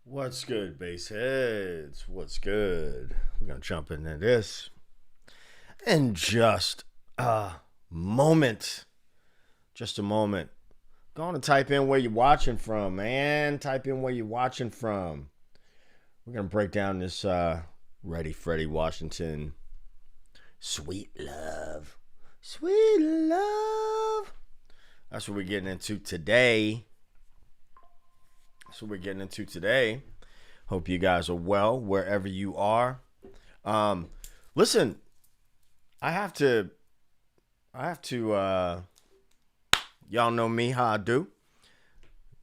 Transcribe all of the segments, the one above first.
What's good, bass heads? What's good? We're gonna jump into this in just a moment. Just a moment. Go on and type in where you're watching from, man. Type in where you're watching from. We're gonna break down this Freddie Washington Sweet Love. Sweet Love. That's what we're getting into today. Hope you guys are well wherever you are. Listen, I have to. Y'all know me how I do.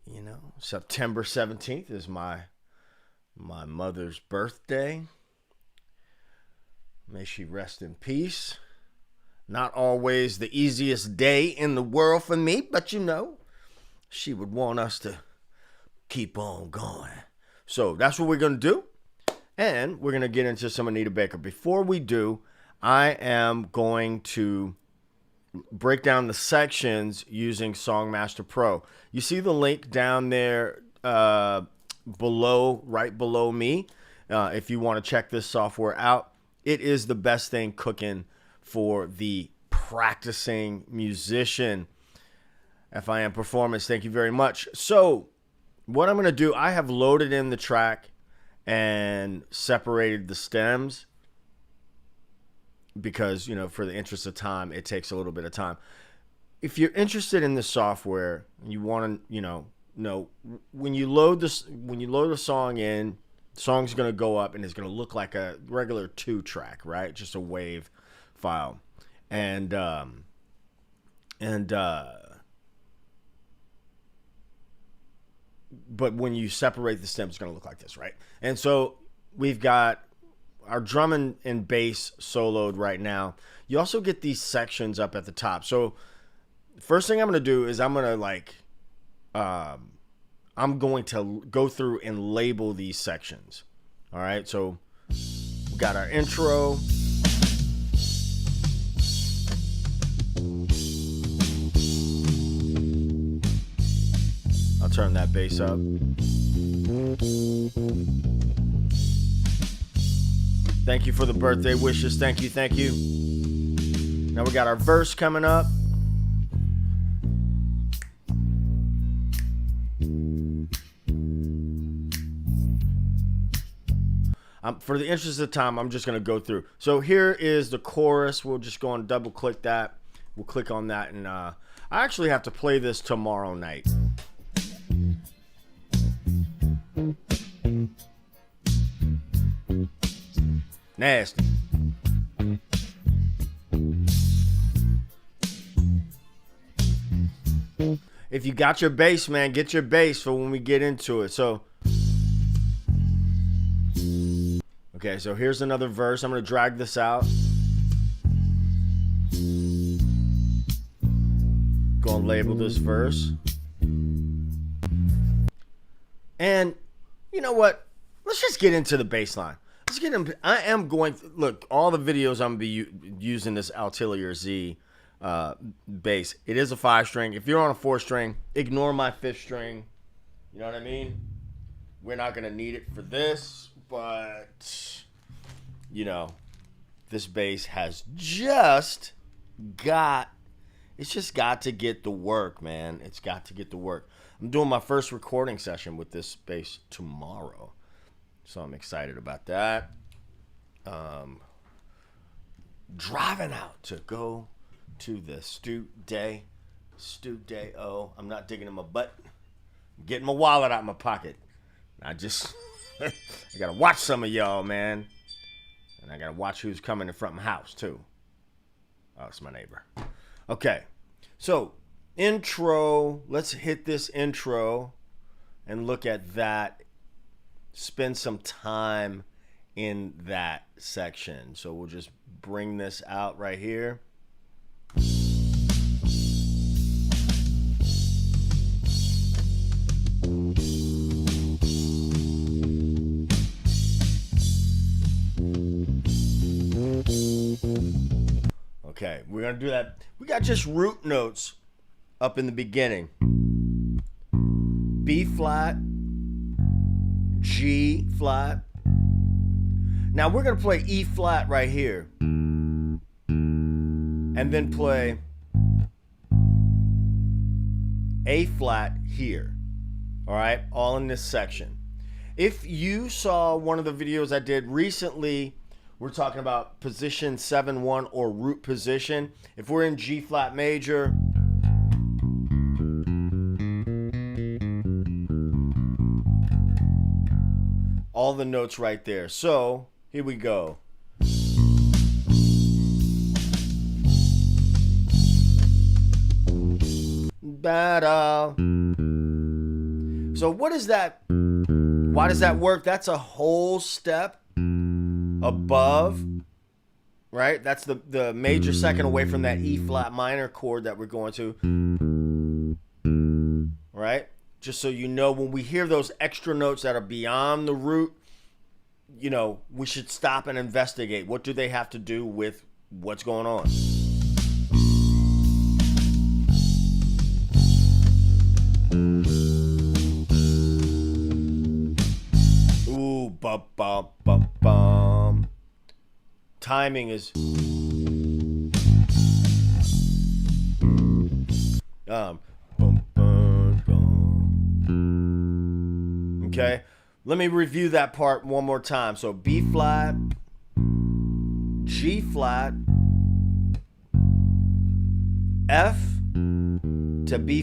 You know, September 17th is my mother's birthday. May she rest in peace. Not always the easiest day in the world for me, but you know, she would want us to keep on going. So that's what we're going to do. And we're going to get into some Anita Baker. Before we do, I am going to break down the sections using Songmaster Pro. You see the link down there right below me. If you want to check this software out, it is the best thing cooking for the practicing musician. FIM Performance, thank you very much. So what I'm going to do, I have loaded in the track and separated the stems because, you know, for the interest of time, it takes a little bit of time. If you're interested in the software, you want to, know when you load the song in, the song's going to go up and it's going to look like a regular 2-track, right? Just a wave file. But when you separate the stems, it's going to look like this, right? And so we've got our drum and bass soloed right now. You also get these sections up at the top. So first thing I'm going to do is I'm going to go through and label these sections. All right, so we got our intro. I'll turn that bass up. Thank you for the birthday wishes. Thank you. Now we got our verse coming up. For the interest of time, I'm just going to go through. So here is the chorus. We'll just go and double click that. We'll click on that. And I actually have to play this tomorrow night. Nasty. If you got your bass, man, get your bass for when we get into it. So, okay, so here's another verse. I'm going to drag this out. Go and label this verse. And you know what? Let's just get into the bass line. Let's get in. I am going to look all the videos. I'm gonna be using this Altilia Z bass. It is a 5-string. If you're on a 4-string, ignore my 5th string. You know what I mean? We're not gonna need it for this, but you know, this bass has just got. It's just got to get the work, man. It's got to get the work. I'm doing my first recording session with this bass tomorrow. So I'm excited about that. Driving out to go to the studio. I'm not digging in my butt. I'm getting my wallet out of my pocket. I gotta watch some of y'all, man. And I gotta watch who's coming in front of my house, too. Oh, it's my neighbor. Okay. So, intro. Let's hit this intro and look at that. Spend some time in that section. So we'll just bring this out right here. Okay, we're going to do that. We got just root notes up in the beginning. B flat, G flat. Now we're going to play E flat right here. And then play A flat here. All right, all in this section. If you saw one of the videos I did recently, we're talking about position 7-1 or root position. If we're in G flat major, all the notes right there. So here we go. Da-da. So what is that? Why does that work? That's a whole step above, right? That's the major second away from that E flat minor chord that we're going to, right? Just so you know, when we hear those extra notes that are beyond the root, you know, we should stop and investigate. What do they have to do with what's going on? Ooh, bum, bum, bum, bum. Timing is bum, bum, bum. Okay, let me review that part one more time. So B flat, G flat, F to B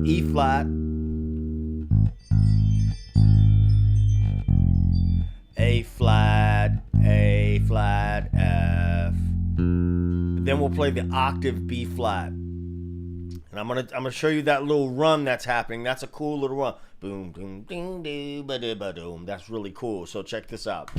E flat, A flat, A flat, F. Then we'll play the octave B flat. And I'm gonna show you that little run that's happening. That's a cool little run. Boom, boom, ding, ding, ba da ba doom. That's really cool. So check this out.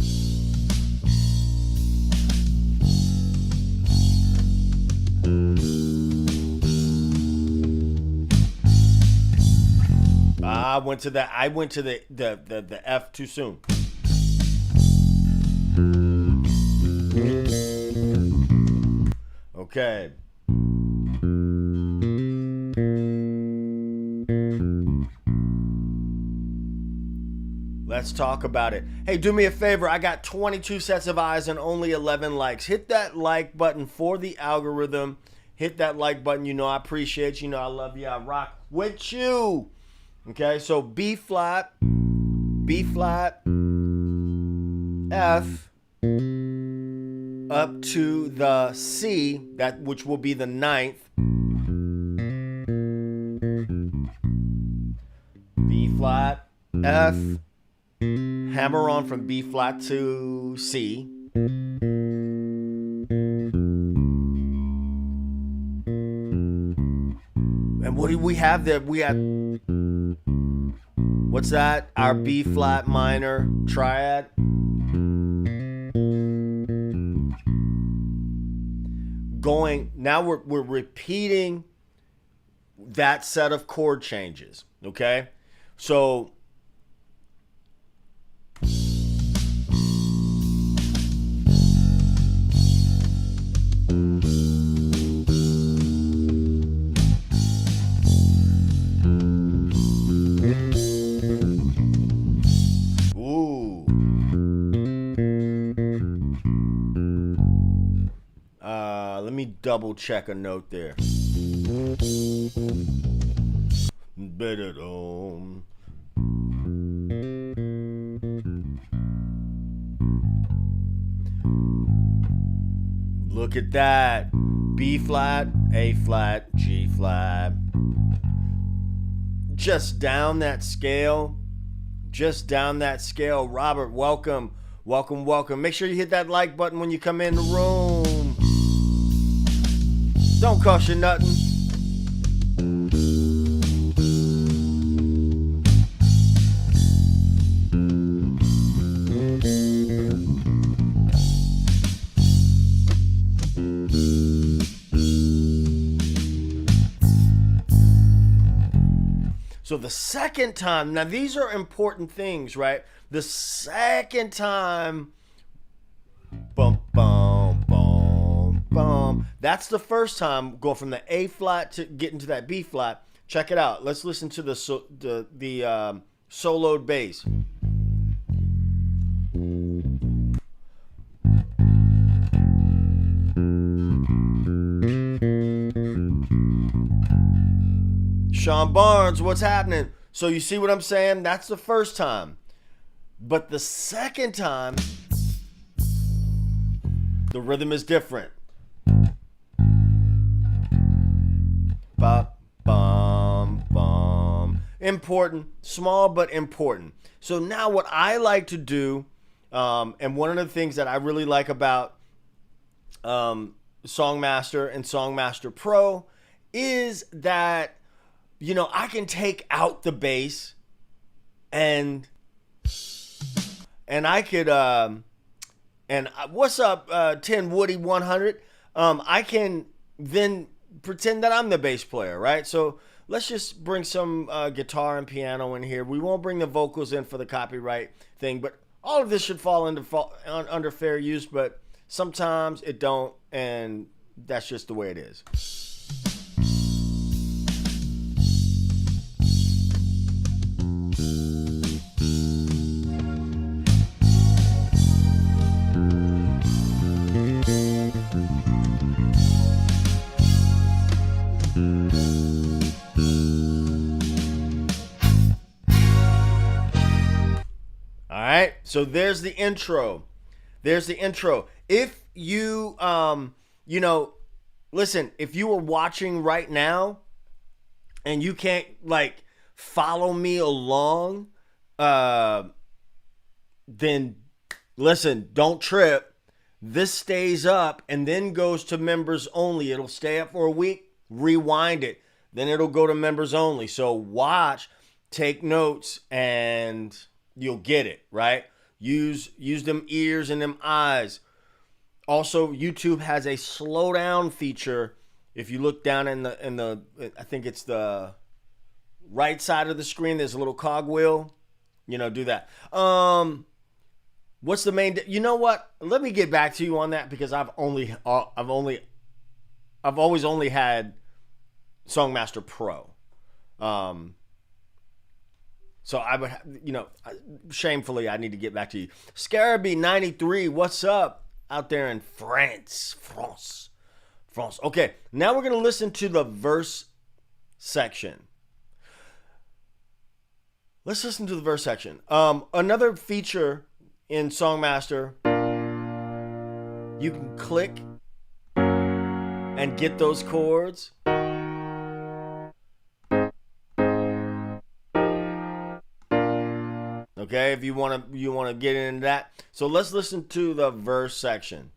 I went to the F too soon. Okay. Let's talk about it. Hey, do me a favor. I got 22 sets of eyes and only 11 likes. Hit that like button for the algorithm. Hit that like button. You know I appreciate you. You know I love you. I rock with you. Okay, so B flat, F, up to the C, that which will be the ninth. B flat, F, hammer on from B flat to C. And what do we have there? We have, what's that? Our B flat minor triad. Going, now we're repeating that set of chord changes, okay? So let me double check a note there. Look at that. B flat, A flat, G flat. Just down that scale. Just down that scale. Robert, welcome. Welcome, welcome. Make sure you hit that like button when you come in the room. Don't cost you nothing. So the second time, now these are important things, right? The second time, bum, bum, bum, bum. That's the first time, go from the A flat to get into that B flat. Check it out. Let's listen to the soloed bass. Sean Barnes, what's happening? So you see what I'm saying? That's the first time. But the second time, the rhythm is different. Ba, bum, bum. Important, small but important. So now what I like to do, and one of the things that I really like about Songmaster and Songmaster Pro is that, you know, I can take out the bass and I could, and what's up, 10 Woody 100? I can then pretend that I'm the bass player, right? So let's just bring some guitar and piano in here. We won't bring the vocals in for the copyright thing, but all of this should fall under fair use, but sometimes it don't, and that's just the way it is. So there's the intro. If you, you know, listen, if you were watching right now and you can't like follow me along, then listen, don't trip. This stays up and then goes to members only. It'll stay up for a week, rewind it, then it'll go to members only. So watch, take notes, and you'll get it, right? Use them ears and them eyes. Also, YouTube has a slow down feature. If you look down in the I think it's the right side of the screen, there's a little cogwheel. You know, do that. What's the main? You know what? Let me get back to you on that because I've always only had Songmaster Pro. So I would, you know, shamefully, I need to get back to you. Scarabee 93, what's up out there in France? Okay, now we're going to listen to the verse section. Let's listen to the verse section. Another feature in Songmaster, you can click and get those chords. Okay, if you want to get into that. So let's listen to the verse section.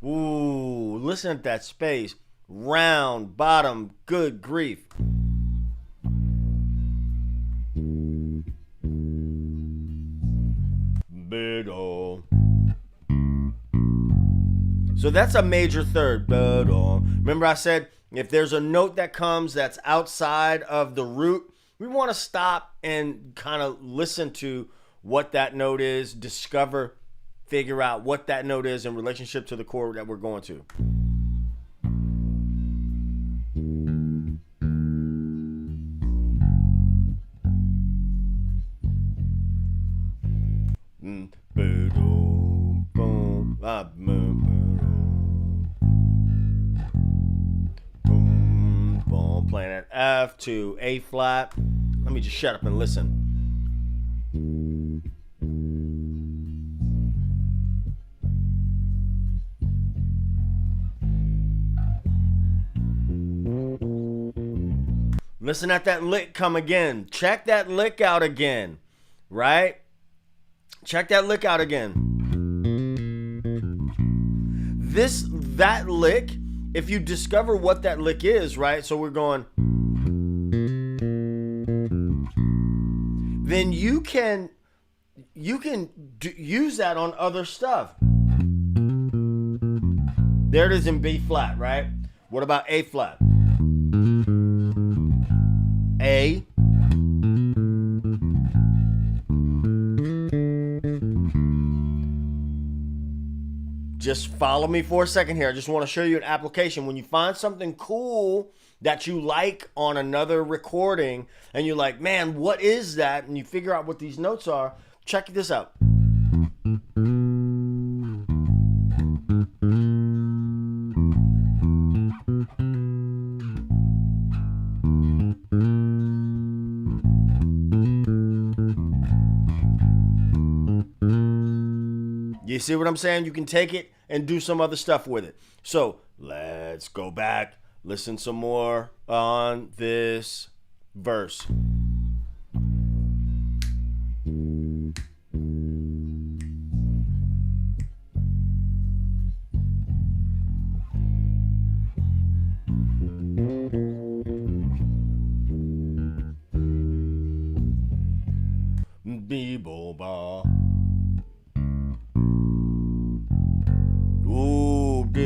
Ooh, listen at that space. Round, bottom, good grief. Middle. So that's a major third. Remember I said, if there's a note that comes that's outside of the root, we want to stop and kind of listen to what that note is, figure out what that note is in relationship to the chord that we're going to. Playing at F to A flat. Let me just shut up and listen. Listen at that lick come again. Check that lick out again. Right? Check that lick out again. That lick, if you discover what that lick is, right? So we're going, then you can use that on other stuff. There it is in B flat, right? What about A flat? A. Just follow me for a second here. I just want to show you an application. When you find something cool that you like on another recording and you're like, man, what is that? And you figure out what these notes are. Check this out. You see what I'm saying? You can take it and do some other stuff with it. So let's go back, listen some more on this verse. Be-bo-ba. Ooh-dee-doo-da.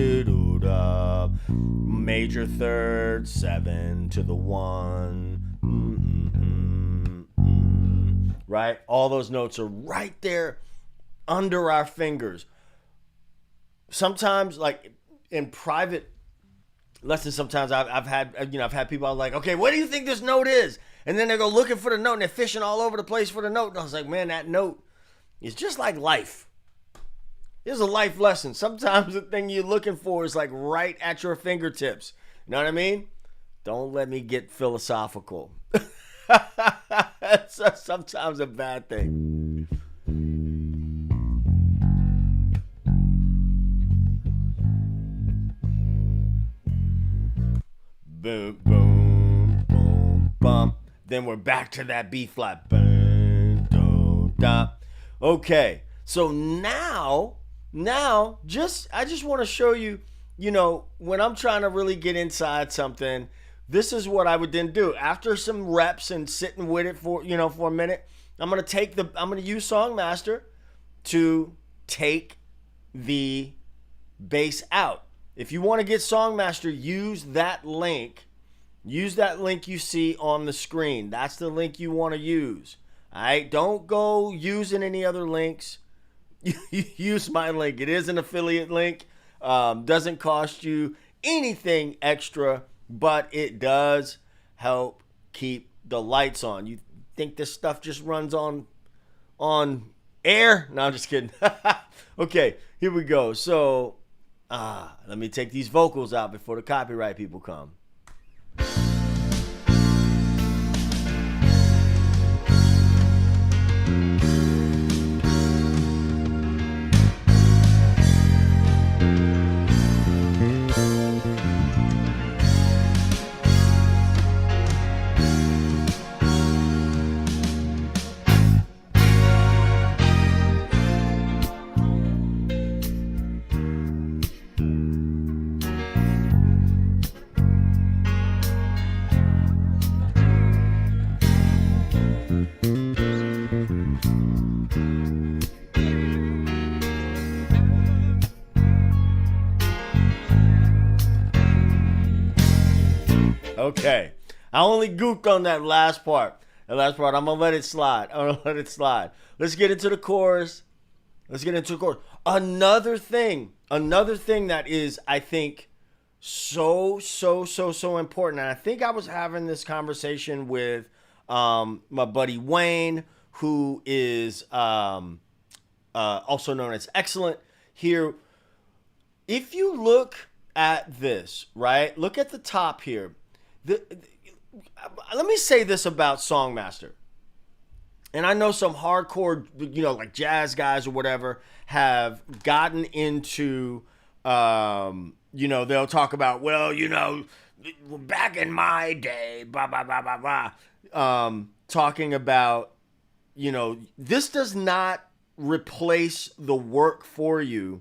Major third, 7 to the 1. Right? All those notes are right there under our fingers. Sometimes, like in private lessons, sometimes I've had people like, okay, what do you think this note is? And then they go looking for the note and they're fishing all over the place for the note. And I was like, man, that note is just like life. It's a life lesson. Sometimes the thing you're looking for is like right at your fingertips. You know what I mean? Don't let me get philosophical. That's sometimes a bad thing. Boom, boom, boom, bump. Then we're back to that B flat. Boom, do, da. Okay, so now, I just want to show you, when I'm trying to really get inside something, this is what I would then do. After some reps and sitting with it for a minute, I'm gonna use Songmaster to take the bass out. If you want to get Songmaster, use that link. Use that link you see on the screen. That's the link you want to use. All right? Don't go using any other links. Use my link. It is an affiliate link. Doesn't cost you anything extra, but it does help keep the lights on. You think this stuff just runs on air? No, I'm just kidding. Okay, here we go. So, let me take these vocals out before the copyright people come. Okay, I only goofed on that last part. I'm gonna let it slide. Let's get into the chorus. Another thing that is, I think, so important. And I think I was having this conversation with my buddy Wayne, who is also known as Excellent here. If you look at this, right? Look at the top here. Let me say this about Songmaster. And I know some hardcore, like jazz guys or whatever have gotten into, they'll talk about, back in my day, blah, blah, blah, blah, blah. Talking about, this does not replace the work for you.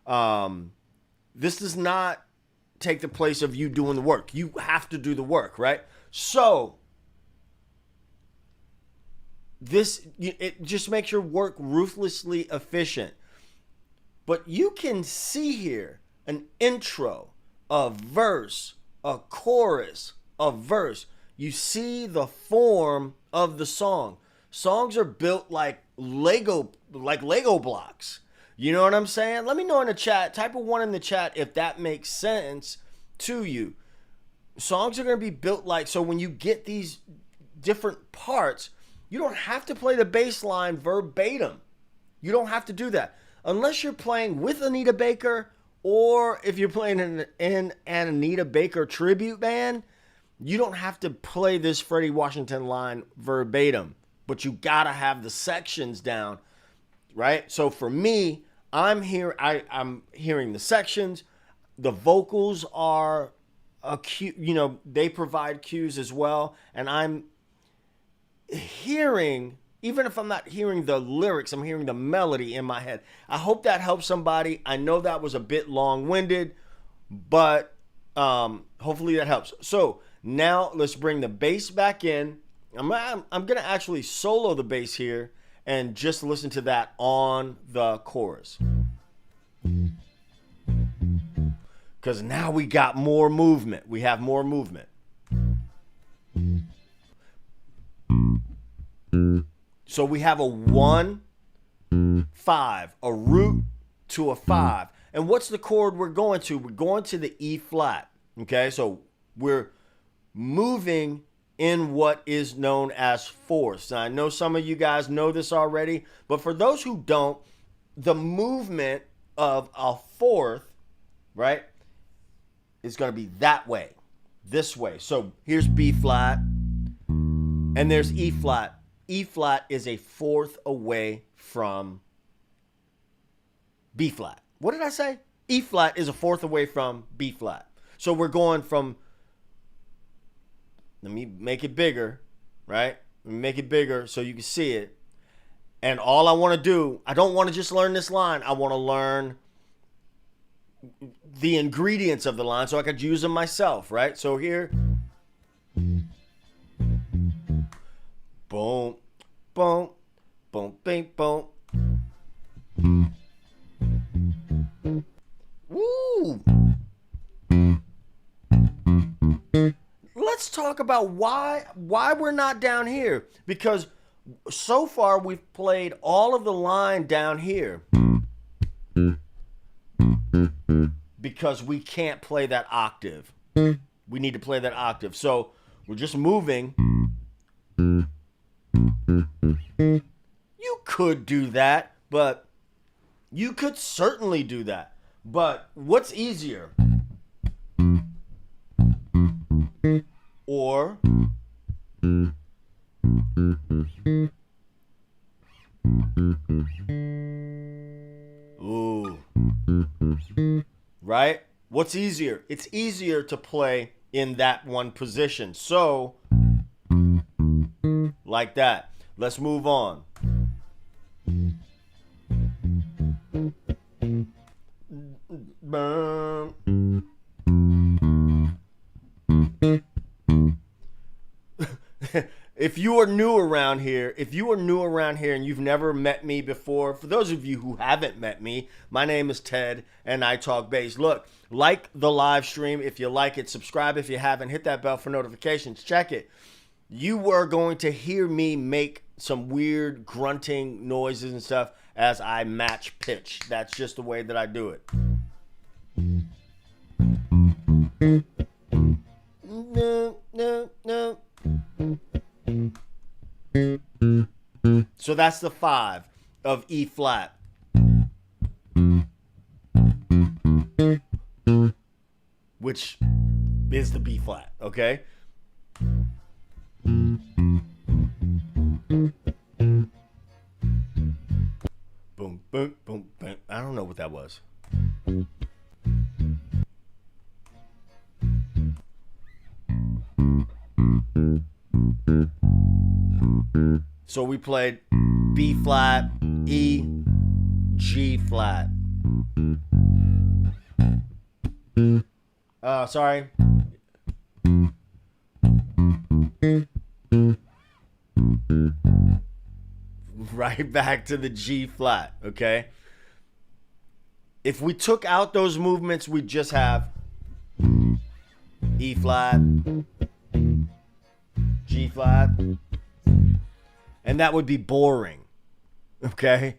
This does not take the place of you doing the work. You have to do the work, right? So it just makes your work ruthlessly efficient. But you can see here an intro, a verse, a chorus, a verse. You see the form of the song. Songs are built like Lego blocks. You know what I'm saying? Let me know in the chat. Type a 1 in the chat if that makes sense to you. Songs are going to be built so when you get these different parts, you don't have to play the bass line verbatim. You don't have to do that. Unless you're playing with Anita Baker, or if you're playing in an Anita Baker tribute band, you don't have to play this Freddie Washington line verbatim. But you got to have the sections down, right? So for me, I'm hearing the sections. The vocals are a cue, they provide cues as well, and I'm hearing, even if I'm not hearing the lyrics, I'm hearing the melody in my head. I hope that helps somebody. I know that was a bit long-winded, but hopefully that helps. So now let's bring the bass back in. I'm gonna actually solo the bass here and just listen to that on the chorus, because now we got more movement. We have more movement. So we have a 1, 5, a root to a 5. And what's the chord we're going to? We're going to the E flat. Okay, so we're moving in what is known as fourths. Now, I know some of you guys know this already, but for those who don't, the movement of a fourth, right, is going to be that way, this way. So here's B flat, and there's E flat. E flat is a fourth away from B flat. What did I say? E flat is a fourth away from B flat. So we're going from, let me make it bigger, right? Let me make it bigger so you can see it. And all I want to do, I don't want to just learn this line. I want to learn the ingredients of the line so I could use them myself, right? So here, boom, boom, boom, bing, boom. Woo! Let's talk about why we're not down here. Because so far we've played all of the line down here because we can't play that octave. We need to play that octave. So we're just moving. You could do that, but you could certainly do that. But what's easier? Or ooh, right? What's easier? It's easier to play in that one position. So, like that. Let's move on. If you are new around here, and you've never met me before, for those of you who haven't met me, my name is Ted and I talk bass. Look, like the live stream if you like it, subscribe if you haven't, hit that bell for notifications, check it. You were going to hear me make some weird grunting noises and stuff as I match pitch. That's just the way that I do it. No. So that's the 5 of E flat. Which is the B flat, okay? Boom, boom, boom, boom. I don't know what that was. So we played B flat, E, G flat. Sorry. Right back to the G flat, okay? If we took out those movements, we'd just have E flat, G flat, and that would be boring, okay?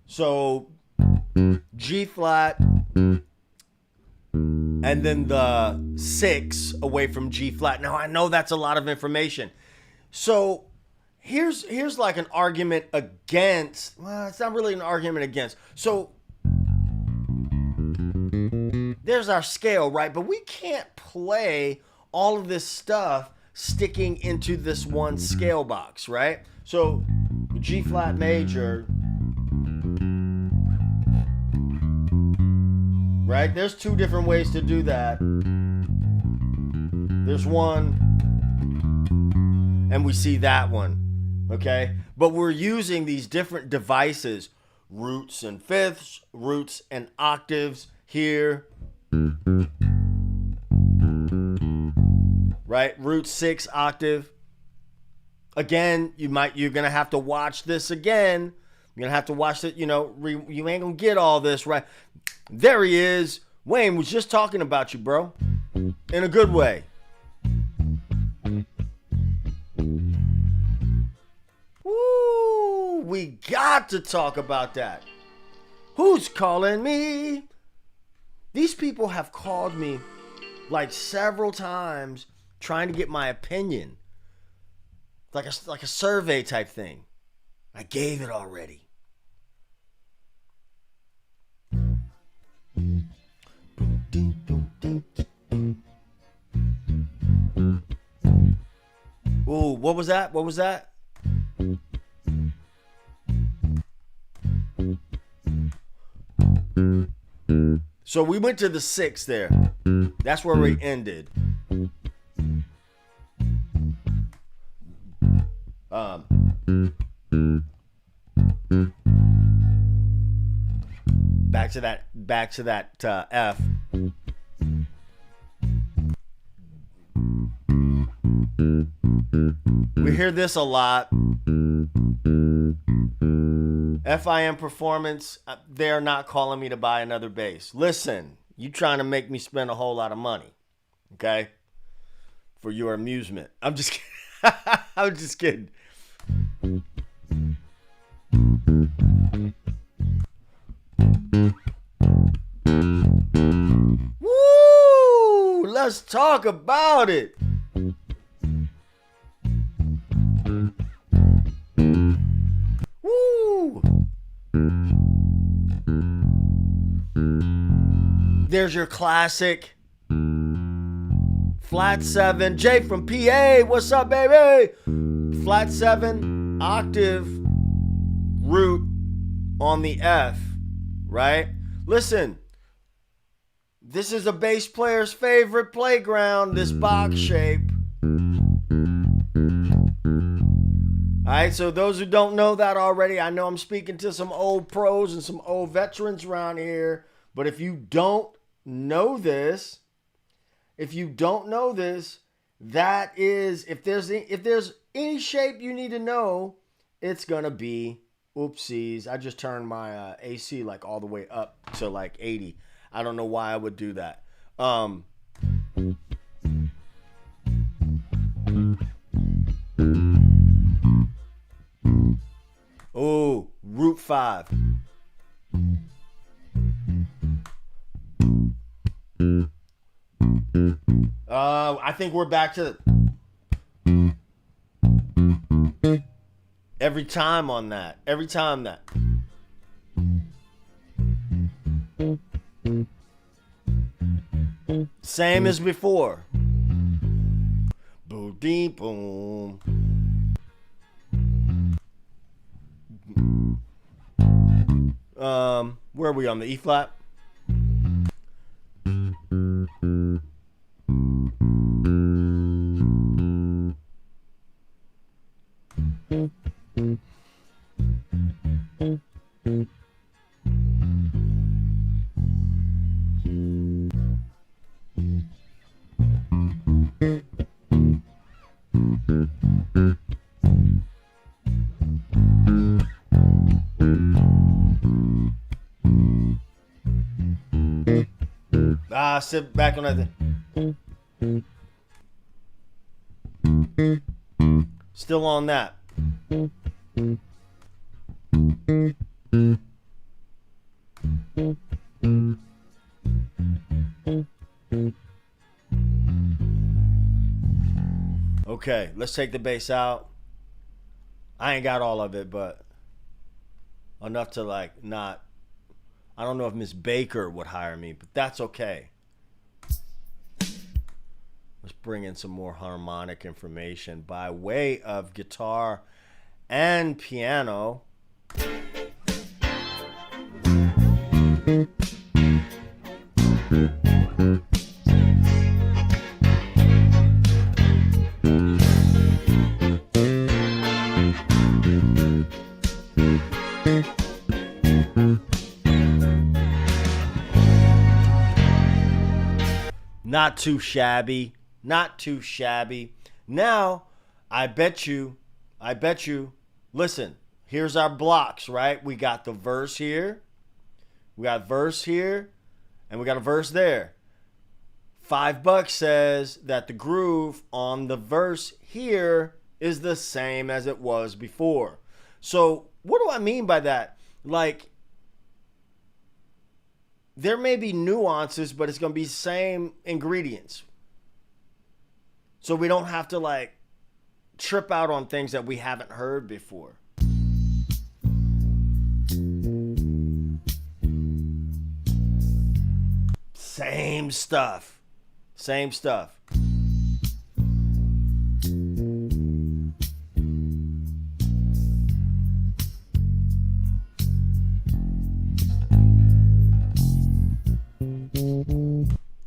So G flat, and then the 6 away from G flat. Now I know that's a lot of information. So here's like an argument against. Well, it's not really an argument against. So there's our scale, right? But we can't play all of this stuff sticking into this one scale box, right? So G flat major, right? There's two different ways to do that. There's one, and we see that one, okay? But we're using these different devices, roots and fifths, roots and octaves here, right? Root 6 octave. Again, you're gonna have to watch this again. You're gonna have to watch it. You ain't gonna get all this right. There he is. Wayne was just talking about you, bro, in a good way. Woo! We got to talk about that. Who's calling me? These people have called me like several times trying to get my opinion. Like a survey type thing. I gave it already. Ooh, what was that? What was that? So we went to the 6 there. That's where we ended. Back to that F. We hear this a lot. FIM Performance, they're not calling me to buy another bass. Listen, you trying to make me spend a whole lot of money, okay? For your amusement. I'm just kidding. I'm just kidding. Woo! Let's talk about it. Woo! There's your classic flat 7. Jay from PA, what's up, baby? Flat 7 octave root on the F, right? Listen, this is a bass player's favorite playground, this box shape. All right, so those who don't know that already, I know I'm speaking to some old pros and some old veterans around here, but if you don't know this, that is, if there's any shape you need to know, it's gonna be, oopsies, I just turned my AC like all the way up to like 80. I don't know why I would do that. Oh, root 5. I think we're back to every time on that. Every time that. Same as before. Boom, deep, boom. Where are we on the E flat? Sit back on that thing. Still on that. Okay, let's take the bass out. I ain't got all of it, but enough to like not. I don't know if Miss Baker would hire me, but that's okay. Let's bring in some more harmonic information by way of guitar and piano. Not too shabby. Not too shabby. Now, I bet you, listen, here's our blocks, right? We got the verse here. We got verse here. And we got a verse there. $5 says that the groove on the verse here is the same as it was before. So what do I mean by that? Like, there may be nuances, but it's going to be same ingredients. So we don't have to like trip out on things that we haven't heard before. Same stuff. Same stuff.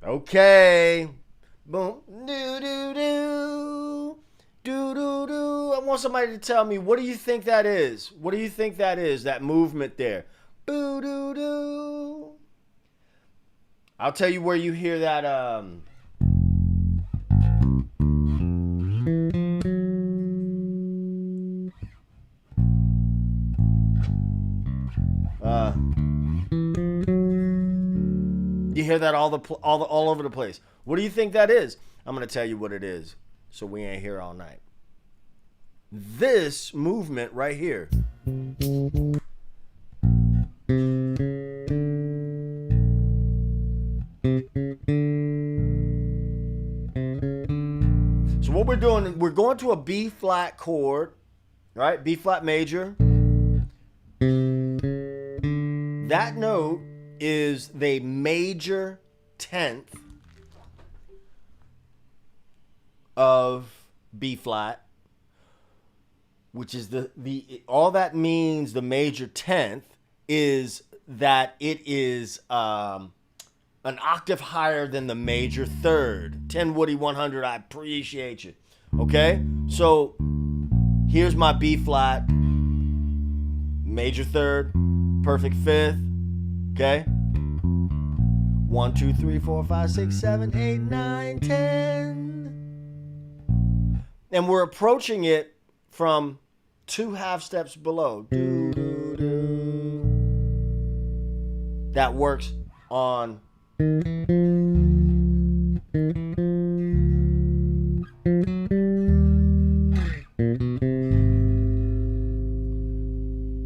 Okay. Boom. Do do do. Do do do. I want somebody to tell me, what do you think that is? What do you think that is? That movement there. Boo do do. I'll tell you where you hear that you hear that all over the place. What do you think that is? I'm going to tell you what it is, so we ain't here all night. This movement right here. So what we're doing, we're going to a B flat chord, right? B flat major. That note is the major 10th of B flat, which is the all that means. The major 10th is that it is an octave higher than the major third. 10 Woody 100, I appreciate you. Okay, so here's my B flat, major third, perfect fifth. Okay, 1, 2, 3, 4, 5, 6, 7, 8, 9, 10. And we're approaching it from 2 half steps below. Do, do, do. That works on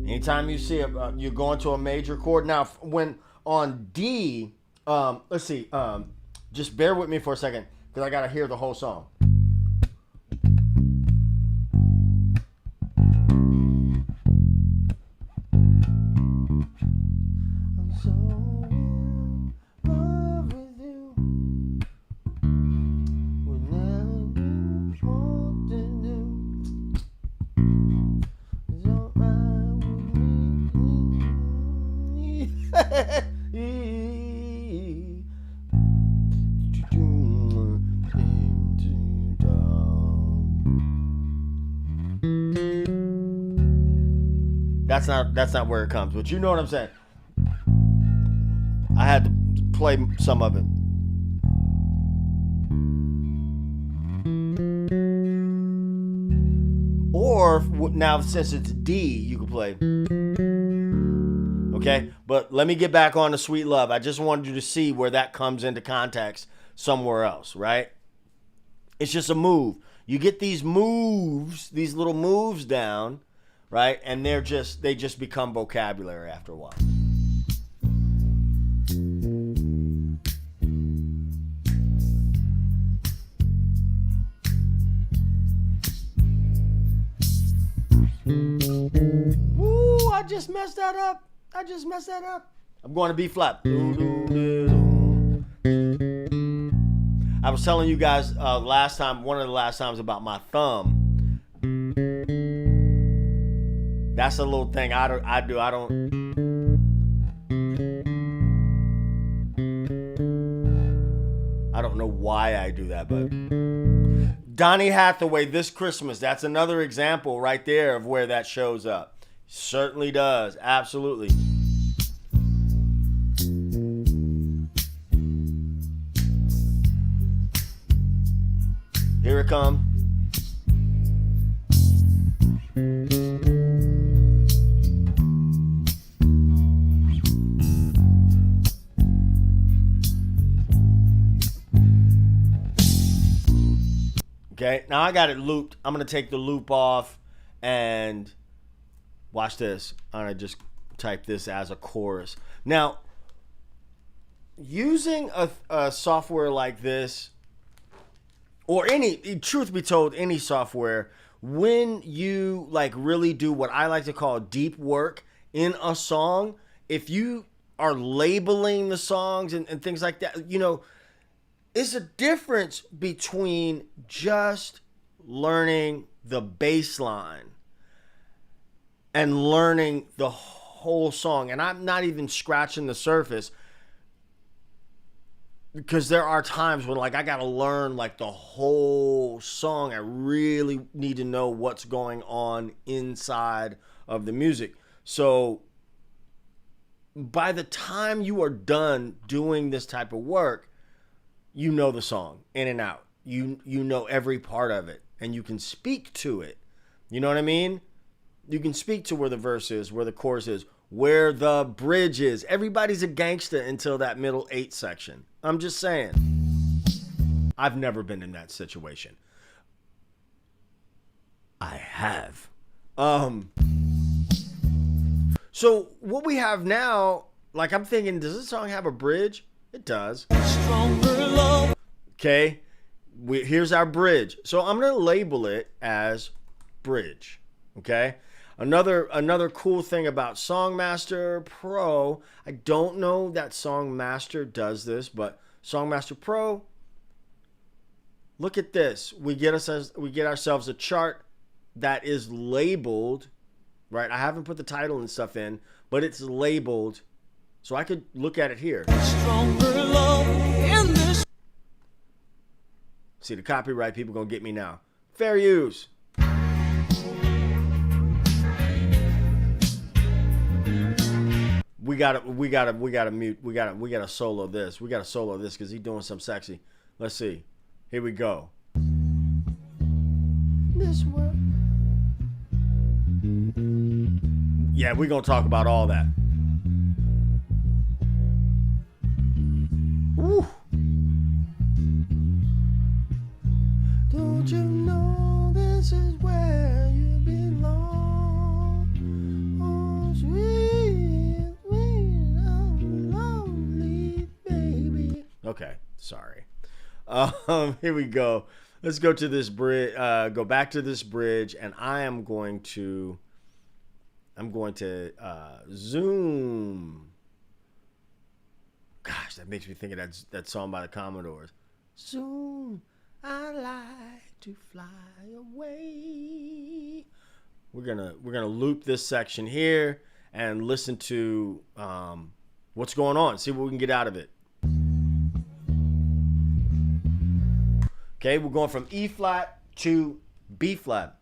anytime you see you're going to a major chord. Now, when on D, let's see, just bear with me for a second because I got to hear the whole song. I'm so in love with you. Whenever you want to do. That's not where it comes, but you know what I'm saying. I had to play some of it. Or now since it's D, you can play. Okay, but let me get back on to Sweet Love. I just wanted you to see where that comes into context somewhere else, right? It's just a move. You get these moves, these little moves down, right? And they just become vocabulary after a while. Woo, I just messed that up. I'm going to B flat. I was telling you guys last time, one of the last times, about my thumb. That's a little thing I don't know why I do that, but Donny Hathaway, This Christmas, that's another example right there of where that shows up. Certainly does. Absolutely. Here it comes. Okay, now I got it looped. I'm going to take the loop off and watch this. I'm going to just type this as a chorus. Now, using a software like this, or any, truth be told, any software, when you like really do what I like to call deep work in a song, if you are labeling the songs and things like that, you know, it's a difference between just learning the bass line and learning the whole song. And I'm not even scratching the surface, because there are times when like I got to learn like the whole song. I really need to know what's going on inside of the music. So by the time you are done doing this type of work, you know the song in and out. You know every part of it, and you can speak to it. You know what I mean? You can speak to where the verse is, where the chorus is, where the bridge is. Everybody's a gangster until that middle 8 section. I'm just saying. I've never been in that situation. I have. So what we have now, like I'm thinking, does this song have a bridge? It does. Okay, here's our bridge. So I'm gonna label it as bridge. Okay. Another cool thing about Songmaster Pro, I don't know that Songmaster does this, but Songmaster Pro, look at this. We get ourselves a chart that is labeled, right? I haven't put the title and stuff in, but it's labeled. So I could look at it here. Stronger love in this. See, the copyright people gonna get me now. Fair use. We gotta mute. We gotta solo this. We gotta solo this because he's doing something sexy. Let's see. Here we go. This world. Yeah, we're gonna talk about all that. Woo. Don't you know this is where you belong? Oh, sweet, sweet, lonely baby. Okay, sorry. Here we go. Let's go to this bridge. Go back to this bridge, and I'm going to zoom. Gosh, that makes me think of that song by the Commodores. Zoom, I like to fly away. We're gonna loop this section here and listen to what's going on. See what we can get out of it. Okay, we're going from E flat to B flat.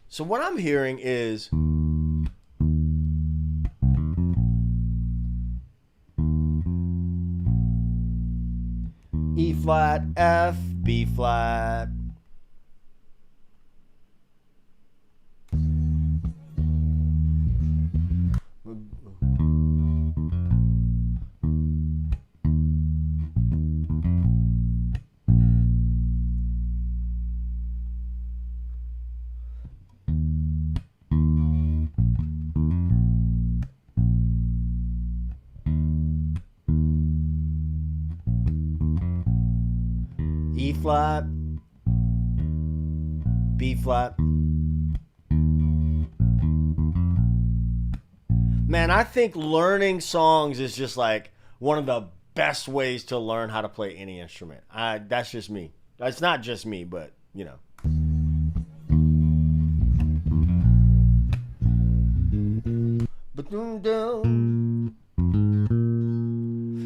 So what I'm hearing is E flat, F, B flat. E flat, B flat, Man, I think learning songs is just like one of the best ways to learn how to play any instrument. That's just me. It's not just me, but you know.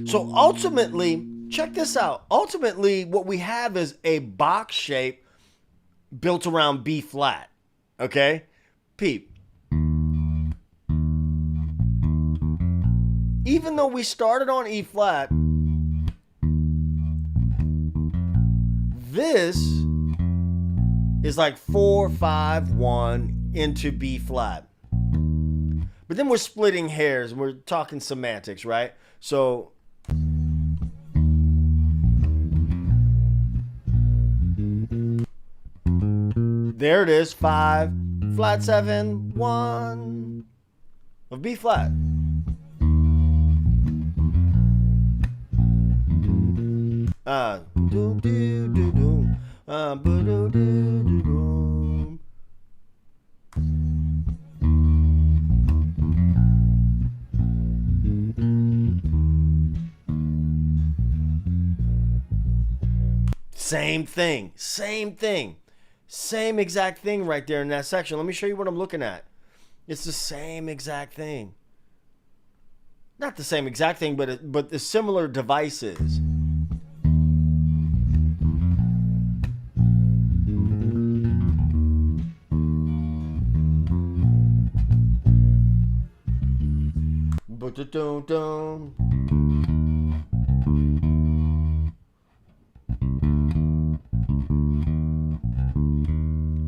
So ultimately, check this out. Ultimately, what we have is a box shape built around B flat. Okay? Peep. Even though we started on E flat, this is like 4, 5, 1 into B flat. But then we're splitting hairs and we're talking semantics, right? So there it is, 5, flat 7, 1 of B flat. Do do do do, do do do do. Same thing, same exact thing right there in that section. Let me show you what I'm looking at. It's the same exact thing. Not the same exact thing, but the similar devices.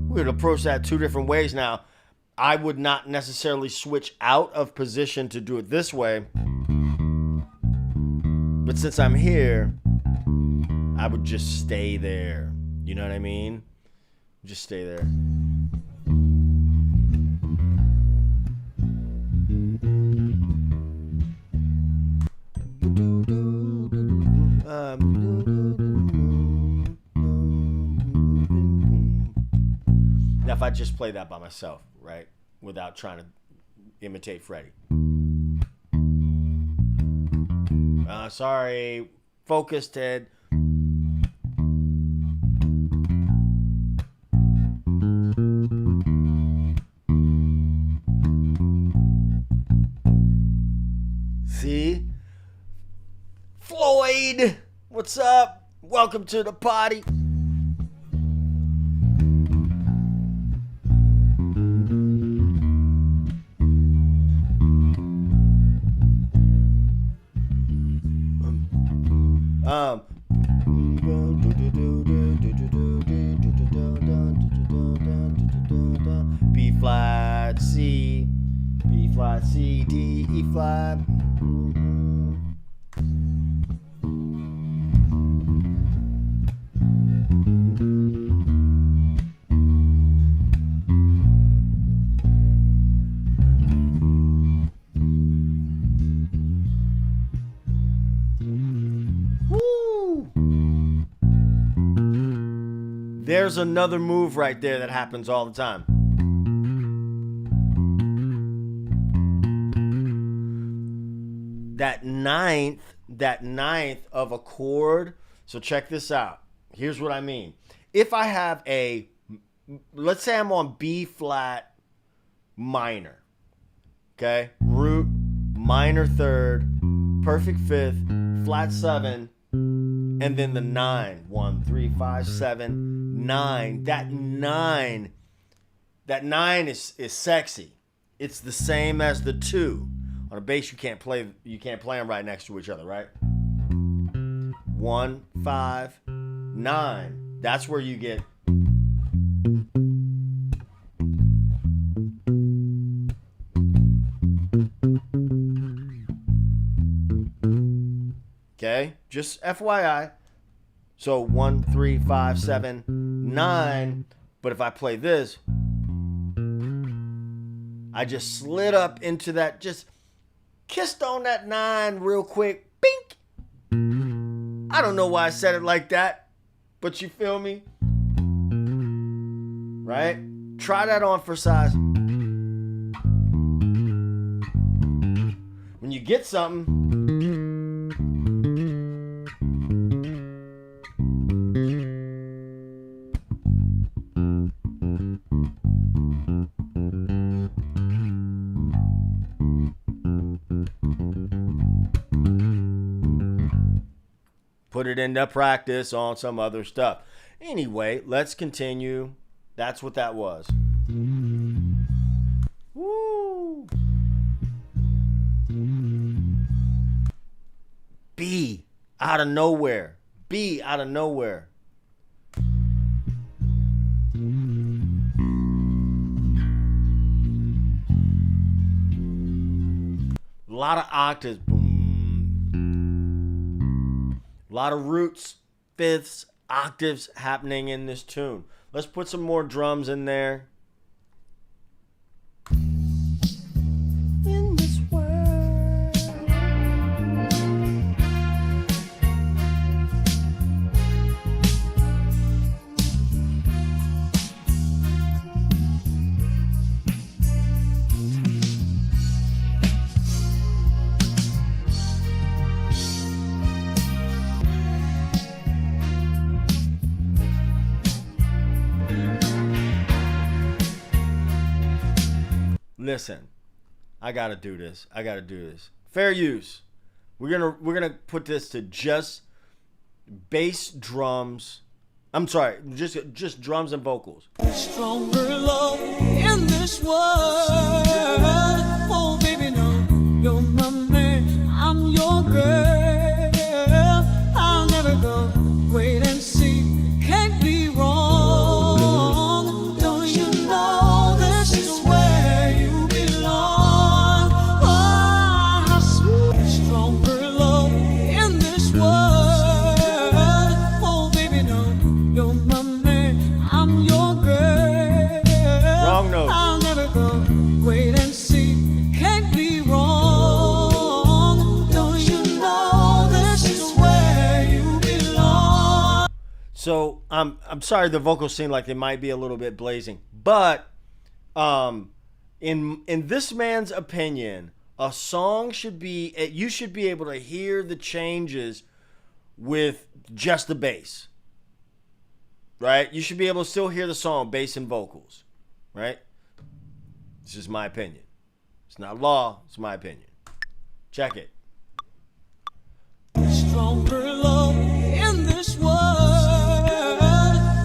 We would approach that two different ways now. I would not necessarily switch out of position to do it this way. But since I'm here, I would just stay there. You know what I mean? Just stay there. Now, if I just play that by myself, right, without trying to imitate Freddie. Sorry, focus, Ted. See? Floyd, what's up? Welcome to the party. B flat, C, B flat, C, D, E flat. There's another move right there that happens all the time. That ninth of a chord. So check this out. Here's what I mean. If I have let's say I'm on B flat minor. Okay? Root, minor third, perfect fifth, flat 7, and then the 9. 1, 3, 5, 7, 9. That 9 is sexy. It's the same as the 2. On a bass, you can't play them right next to each other, right? 1, 5, 9. That's where you get. Okay, just FYI. So 1, 3, 5, 7, 9. But if I play this, I just slid up into that, just kissed on that 9 real quick. Bink. I don't know why I said it like that, but you feel me? Right? Try that on for size. you get something, put it into practice on some other stuff. Anyway, let's continue. That's what that was. Woo! B out of nowhere. B out of nowhere. A lot of octaves. Boom. A lot of roots, fifths, octaves happening in this tune. Let's put some more drums in there. In this world. Listen, I gotta do this. Fair use. We're gonna put this to just bass drums. I'm sorry, just drums and vocals. Stronger love in this world. Oh baby, no, you're my man, I'm your girl. I'll never go. Wait and see, can't be wrong. Don't you know this is where you belong? Oh, how sweet. Stronger love in this world. Oh baby, no, you're my man, I'm your girl. Wrong note. I'll never go. Wait and see, can't be wrong. Don't you know this is where you belong? So I'm sorry, the vocals seem like they might be a little bit blazing, but in this man's opinion, a song should be, you should be able to hear the changes with just the bass, right? You should be able to still hear the song, bass and vocals, right? This is my opinion. It's not law, it's my opinion. Check it. Stronger love in this world.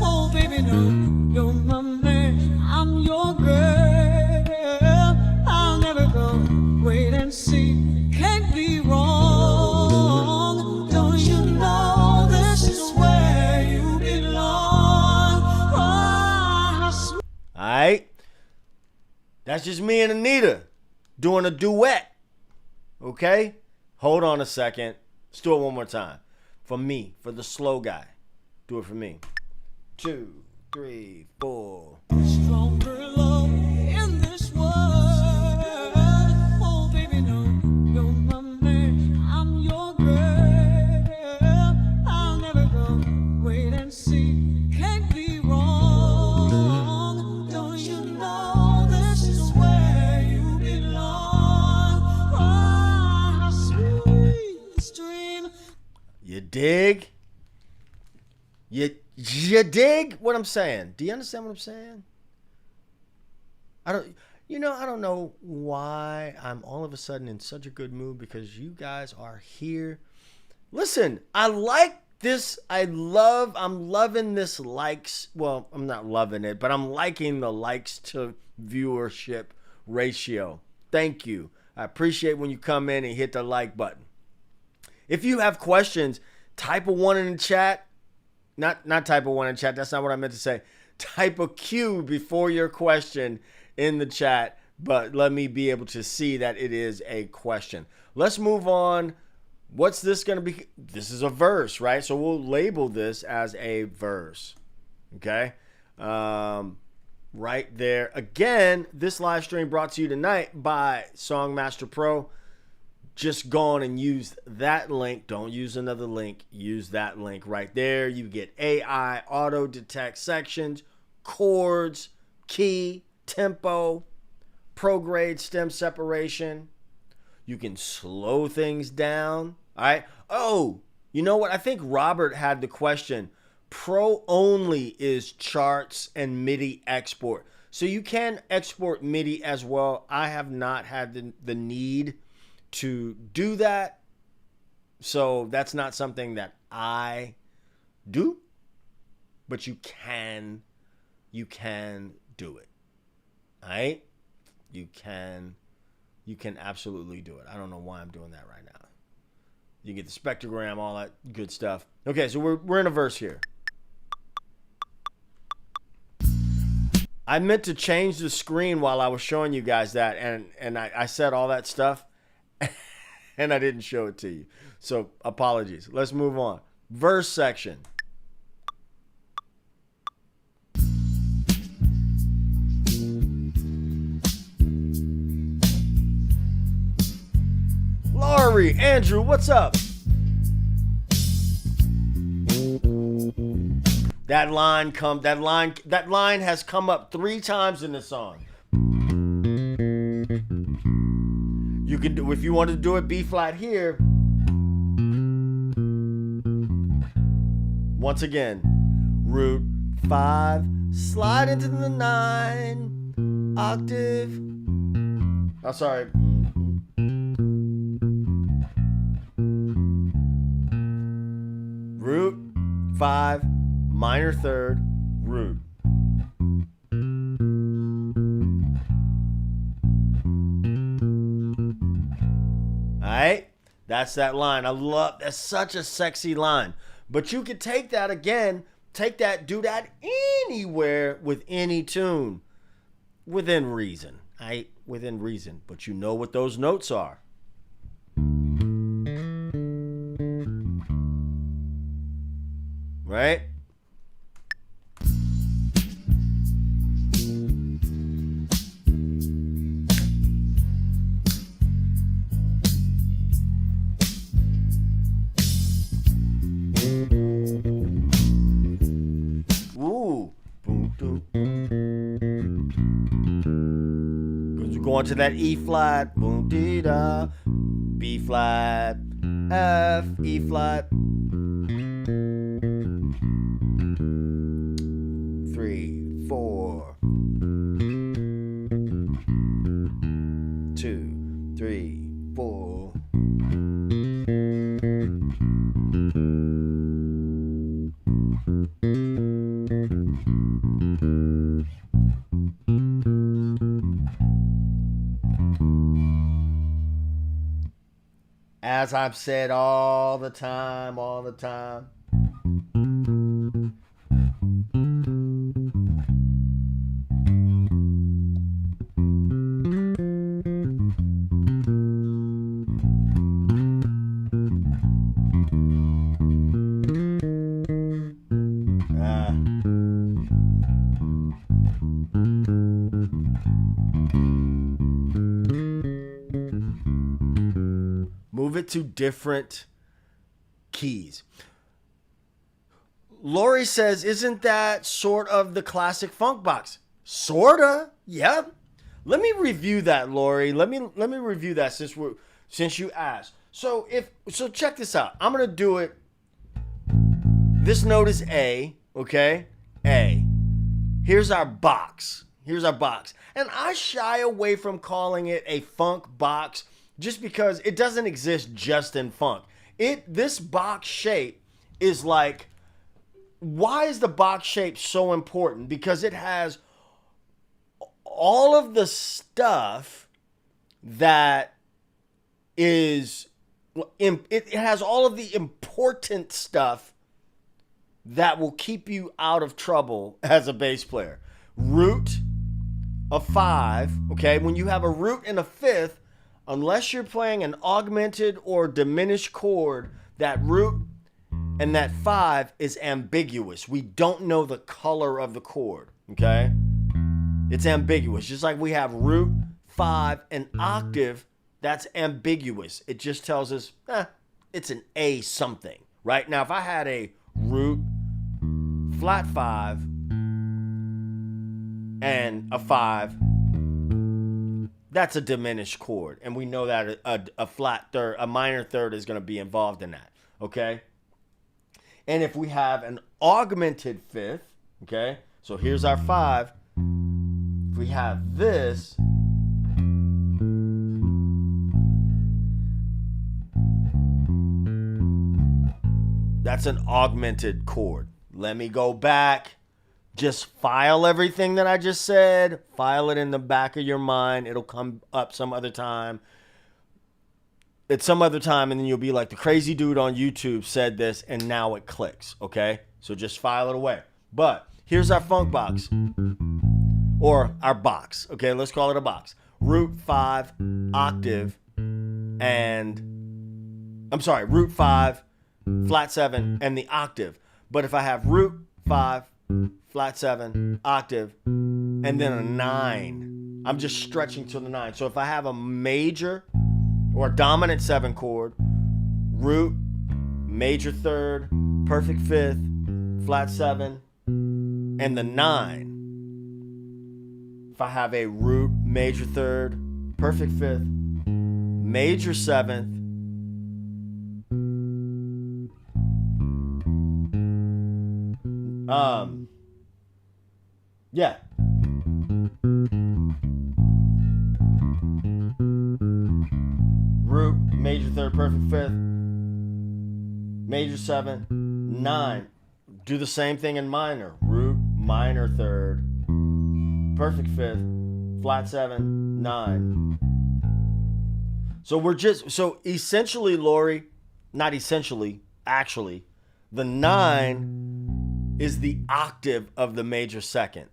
Oh baby, no, you're my man, I'm your girl. I'll never go. Wait and see, can't be wrong. Don't you know this is where you belong? Oh, how sweet. All right? That's just me and Anita doing a duet. Okay? Hold on a second. Let's do it one more time. For me, for the slow guy. Do it for me. 2, 3, 4. Stronger love in this world. Oh baby, no, you're my man, I'm your girl. I'll never go. Wait and see, can't be wrong. Don't you know this is where you belong? Oh, how sweet this dream. You dig? You dig what I'm saying? Do you understand what I'm saying? I don't know why I'm all of a sudden in such a good mood, because you guys are here. Listen, I like this. I'm loving this likes. Well, I'm not loving it, but I'm liking the likes to viewership ratio. Thank you. I appreciate when you come in and hit the like button. If you have questions, type a 1 in the chat. Not type a 1 in the chat. That's not what I meant to say. Type a Q before your question in the chat, but let me be able to see that it is a question. Let's move on. What's this going to be? This is a verse, right? So we'll label this as a verse. Okay? Right there. Again, this live stream brought to you tonight by Songmaster Pro. Just go on and use that link. Don't use another link. Use that link right there. You get AI, auto detect sections, chords, key, tempo, prograde, stem separation. You can slow things down. All right. Oh, you know what? I think Robert had the question. Pro only is charts and MIDI export. So you can export MIDI as well. I have not had the need to do that. So that's not something that I do. But you can do it. All right? You can absolutely do it. I don't know why I'm doing that right now. You get the spectrogram, all that good stuff. Okay, so we're in a verse here. I meant to change the screen while I was showing you guys that, and I said all that stuff, and I didn't show it to you. So apologies. Let's move on. Verse section. Laurie, Andrew, what's up? That line has come up 3 times in the song. You can do, if you want to do it B flat here. Once again, root 5, slide into the 9 octave. Oh, sorry. Root 5, minor 3rd, root. Alright? That's that line. That's such a sexy line. But you could take that again, do that anywhere with any tune. Within reason. Alright? Within reason. But you know what those notes are. Right? Ooh. Boom, boom. Because we're going to that E flat. Boom, dee da. B flat. F, E flat. 3, 4. 2, 3, 4. As I've said all the time. Move it to different keys. Lori says, isn't that sort of the classic funk box? Sorta, yeah. Let me review that, Lori. Let me review that since you asked. So check this out. I'm gonna do it. This note is A, okay? A. Here's our box. And I shy away from calling it a funk box just because it doesn't exist just in funk. This box shape is like, why is the box shape so important? Because it has all of the stuff that is, it has all of the important stuff that will keep you out of trouble as a bass player. Root, a 5, okay? When you have a root and a 5th, unless you're playing an augmented or diminished chord, that root and that 5 is ambiguous. We don't know the color of the chord, okay? It's ambiguous. Just like we have root, 5, and octave, that's ambiguous. It just tells us, it's an A something, right? Now, if I had a root, flat 5, and a 5, that's a diminished chord. And we know that a flat third, a minor third is going to be involved in that. Okay? And if we have an augmented fifth, okay? So here's our 5. If we have this, that's an augmented chord. Let me go back. Just file everything that I just said. File it in the back of your mind. It'll come up some other time. It's some other time, and then you'll be like, the crazy dude on YouTube said this, and now it clicks, okay? So just file it away. But here's our funk box, or our box, okay? Let's call it a box. Root 5, octave, and, I'm sorry, root 5, flat 7, and the octave. But if I have root 5, flat 7, octave, and then a 9, I'm just stretching to the 9. So if I have a major or a dominant 7 chord, root, major 3rd, perfect 5th, flat 7, and the 9. If I have a root, major 3rd, perfect 5th, major 7th, yeah. Root, major 3rd, perfect 5th, major 7, 9. Do the same thing in minor. Root, minor 3rd, perfect 5th, flat 7, 9. So essentially, Lori, not essentially, actually, the 9 is the octave of the major 2nd.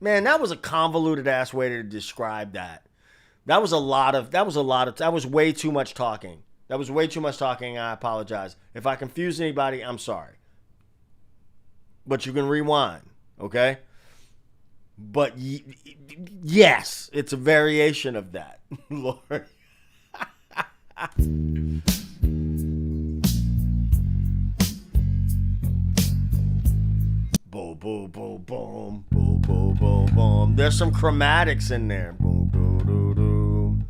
Man, that was a convoluted ass way to describe that. That was way too much talking. That was way too much talking. I apologize. If I confused anybody, I'm sorry. But you can rewind, okay? But yes, it's a variation of that, Lord. Boom, boom, boom, boom, boom, boom, boom, boom. There's some chromatics in there. Boom, boom, boom, boom.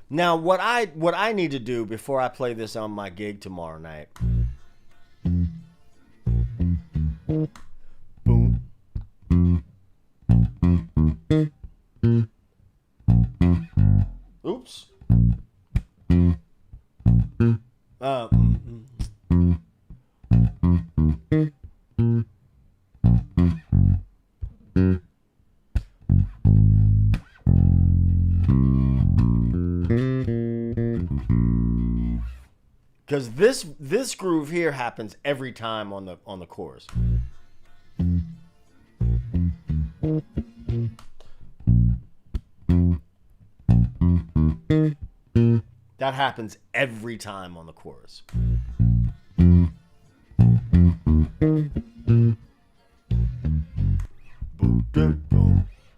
Now, what I need to do before I play this on my gig tomorrow night. Boom. Oops. Because this groove here happens every time on the chorus. That happens every time on the chorus.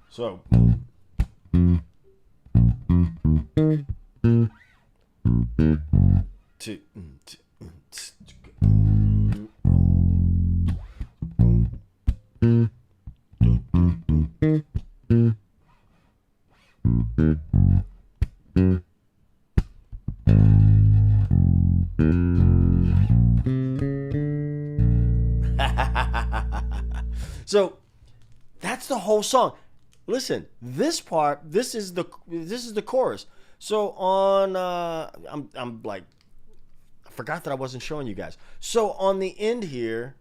So so that's the whole song. Listen, this part, this is the chorus. So on I'm like, I forgot that I wasn't showing you guys. So on the end here,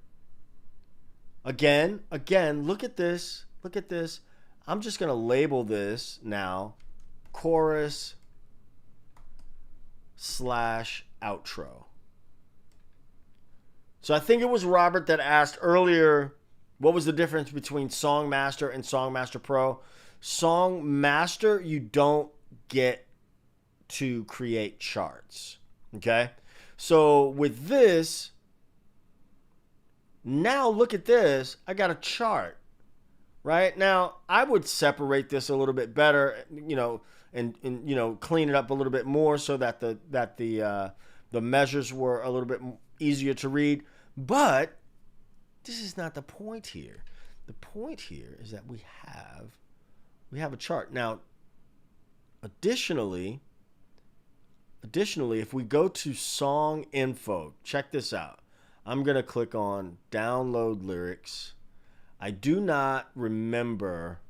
again, look at this. I'm just going to label this now chorus / outro. So I think it was Robert that asked earlier, what was the difference between Song Master and Song Master Pro? Song Master, you don't get to create charts. Okay? So with this, now look at this. I got a chart. Right? Now, I would separate this a little bit better, and clean it up a little bit more so that the measures were a little bit easier to read. But this is not the point here. The point here is that we have a chart. Now, additionally, if we go to song info, check this out. I'm going to click on download lyrics. I do not remember.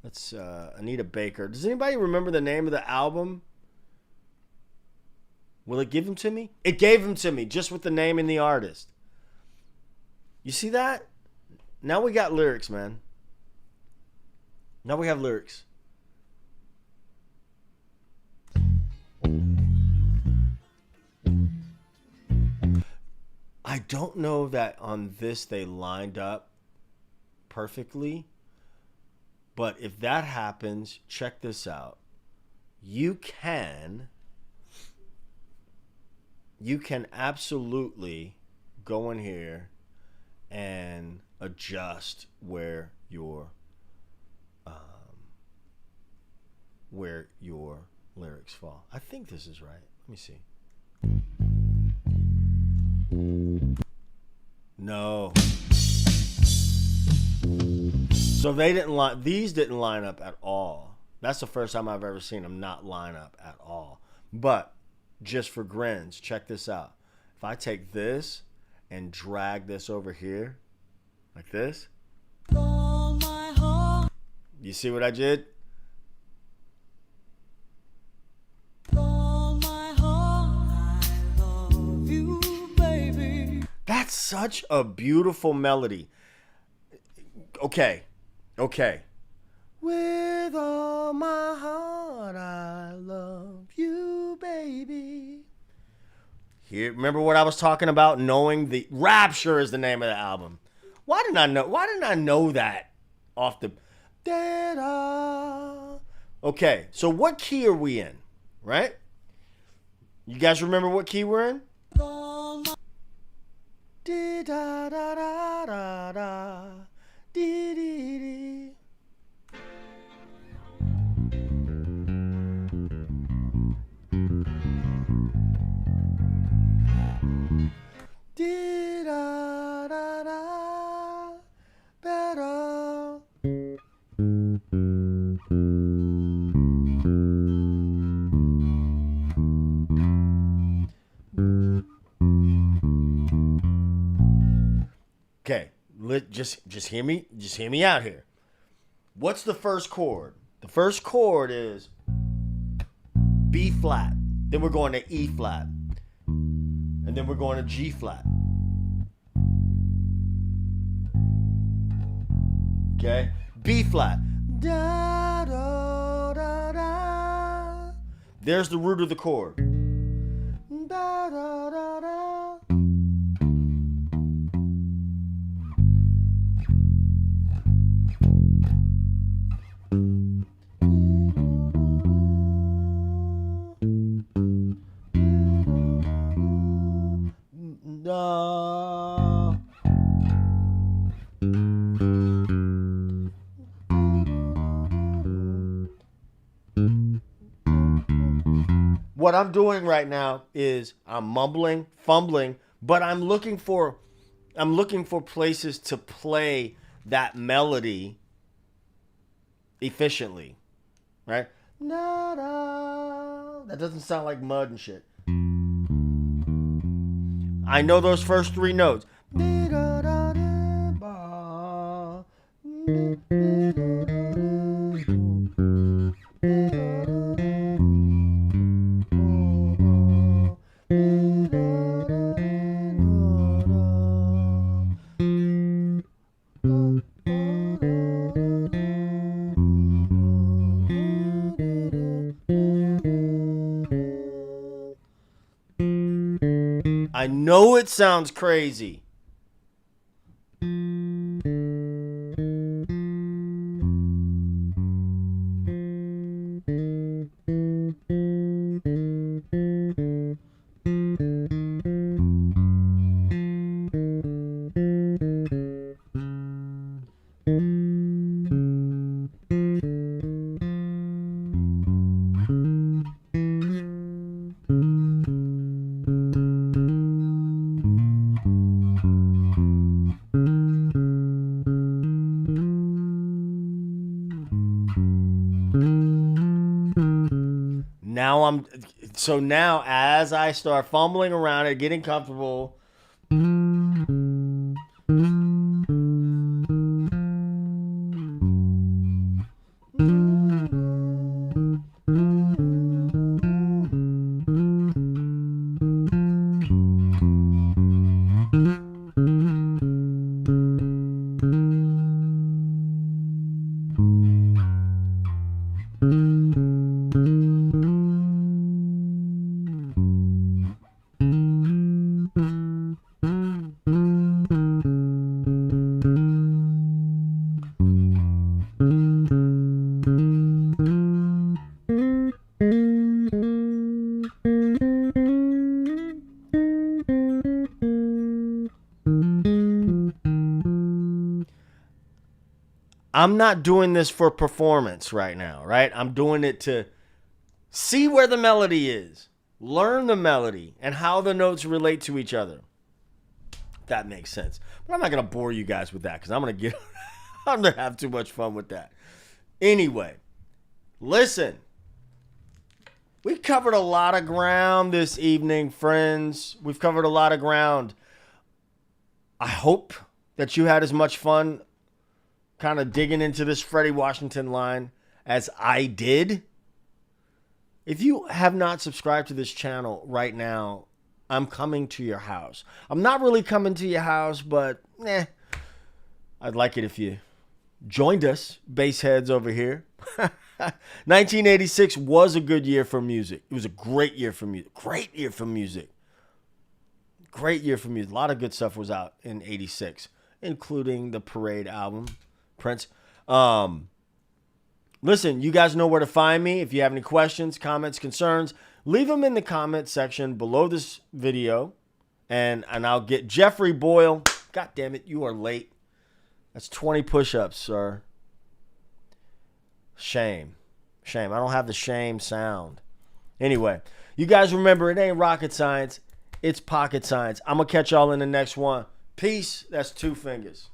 That's Anita Baker. Does anybody remember the name of the album? Will it give them to me? It gave them to me just with the name and the artist. You see that? Now we got lyrics, man. Now we have lyrics. I don't know that on this they lined up perfectly, but if that happens, check this out. You can absolutely go in here and adjust where your lyrics fall. I think this is right. Let me see. No. So these didn't line up at all. That's the first time I've ever seen them not line up at all. But just for grins, check this out. If I take this and drag this over here, like this. You see what I did? That's such a beautiful melody. Okay. With all my heart, I love you, baby. Here, remember what I was talking about? Knowing the Rapture is the name of the album. Why didn't I know that off the Okay, so what key are we in? Right? You guys remember what key we're in? Dee da da da da da. Dee dee dee. Dee da da da. Better. Okay, just hear me out here. What's the first chord? The first chord is B flat. Then we're going to E flat. And then we're going to G flat. Okay? B flat. Da da da da. There's the root of the chord. Da da da da. What I'm doing right now is I'm mumbling, fumbling, but I'm looking for places to play that melody efficiently, right? That doesn't sound like mud and shit. I know those first three notes. I know it sounds crazy. So now as I start fumbling around it, getting comfortable. I'm not doing this for performance right now, right? I'm doing it to see where the melody is, learn the melody, and how the notes relate to each other. If that makes sense. But I'm not going to bore you guys with that because I'm going to have too much fun with that. Anyway, listen. We covered a lot of ground this evening, friends. We've covered a lot of ground. I hope that you had as much fun kind of digging into this Freddie Washington line as I did. If you have not subscribed to this channel right now, I'm coming to your house. I'm not really coming to your house, but I'd like it if you joined us, bass heads over here. 1986 was a good year for music. It was a great year for music. Great year for music. Great year for music. A lot of good stuff was out in 86, including the Parade album. Prince. Listen, you guys know where to find me. If you have any questions, comments, concerns, leave them in the comment section below this video. And I'll get Jeffrey Boyle. God damn it, you are late. That's 20 push-ups, sir. Shame. Shame. I don't have the shame sound. Anyway, you guys remember, it ain't rocket science. It's pocket science. I'm going to catch y'all in the next one. Peace. That's 2 fingers.